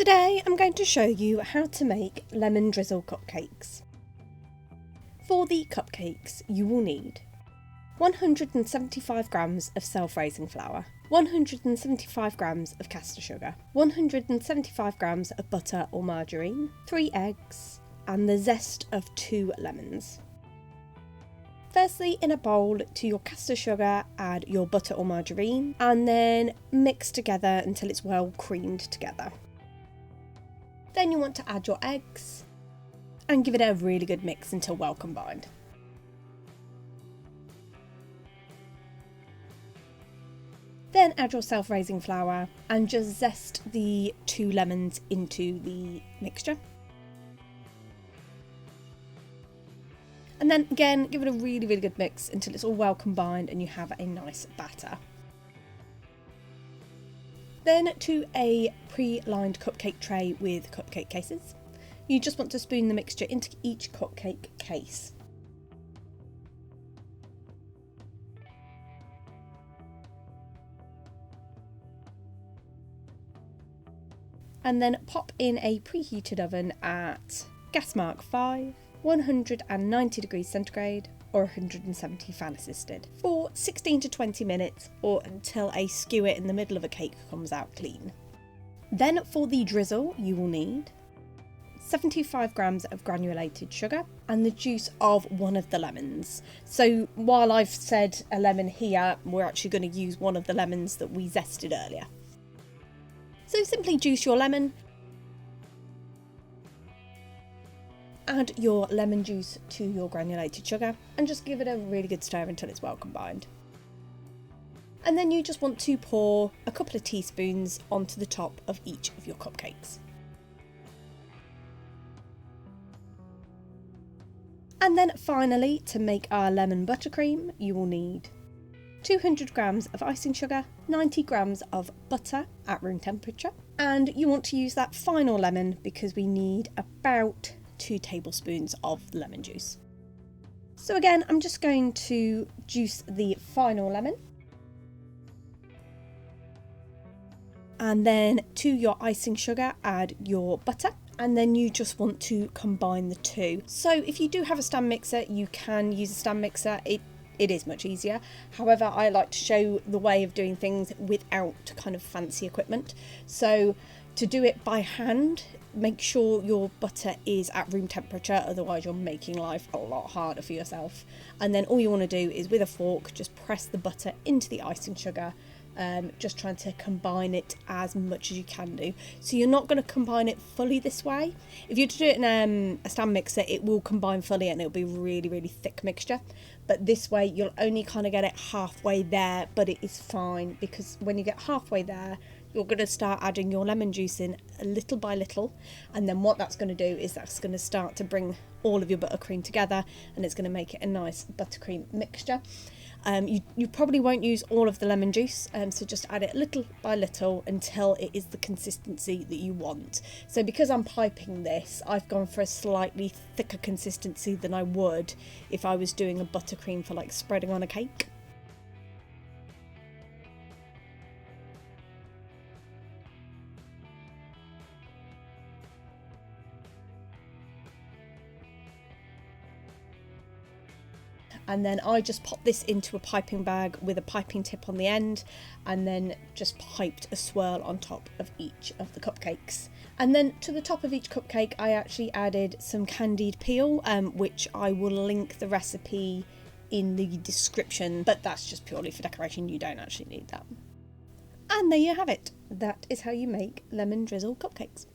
Today I'm going to show you how to make lemon drizzle cupcakes. For the cupcakes you will need 175 grams of self-raising flour, 175 grams of caster sugar, 175 grams of butter or margarine, 3 eggs and the zest of 2 lemons. Firstly, in a bowl, to your caster sugar add your butter or margarine and then mix together until it's well creamed together. Then you want to add your eggs and give it a really good mix until well combined. Then add your self-raising flour and just zest the 2 lemons into the mixture. And then again, give it a really good mix until it's all well combined and you have a nice batter. Then to a pre-lined cupcake tray with cupcake cases. You just want to spoon the mixture into each cupcake case. And then pop in a preheated oven at gas mark 5, 190 degrees centigrade or 170 fan assisted for 16 to 20 minutes or until a skewer in the middle of a cake comes out clean. Then for the drizzle you will need 75 grams of granulated sugar and the juice of one of the lemons. So while I've said a lemon here, we're actually going to use one of the lemons that we zested earlier. So simply juice your lemon, add your lemon juice to your granulated sugar and just give it a really good stir until it's well combined. And then you just want to pour a couple of teaspoons onto the top of each of your cupcakes. And then finally, to make our lemon buttercream, you will need 200 grams of icing sugar, 90 grams of butter at room temperature, and you want to use that final lemon because we need about 2 tablespoons of lemon juice. So again, I'm just going to juice the final lemon. And then to your icing sugar, add your butter. And then you just want to combine the two. So if you do have a stand mixer, you can use a stand mixer. It is much easier. However, I like to show the way of doing things without kind of fancy equipment. So to do it by hand, make sure your butter is at room temperature, otherwise you're making life a lot harder for yourself. And then all you want to do is with a fork, just press the butter into the icing sugar, just trying to combine it as much as you can do. So you're not going to combine it fully this way. If you do it in a stand mixer, it will combine fully and it'll be really thick mixture. But this way you'll only kind of get it halfway there, but it is fine because when you get halfway there, you're going to start adding your lemon juice in little by little, and then what that's going to do is that's going to start to bring all of your buttercream together and it's going to make it a nice buttercream mixture. You probably won't use all of the lemon juice, so just add it little by little until it is the consistency that you want. So because I'm piping this, I've gone for a slightly thicker consistency than I would if I was doing a buttercream for like spreading on a cake. And then I just popped this into a piping bag with a piping tip on the end and then just piped a swirl on top of each of the cupcakes. And then to the top of each cupcake I actually added some candied peel, which I will link the recipe in the description, but that's just purely for decoration, you don't actually need that. And there you have it. That is how you make lemon drizzle cupcakes.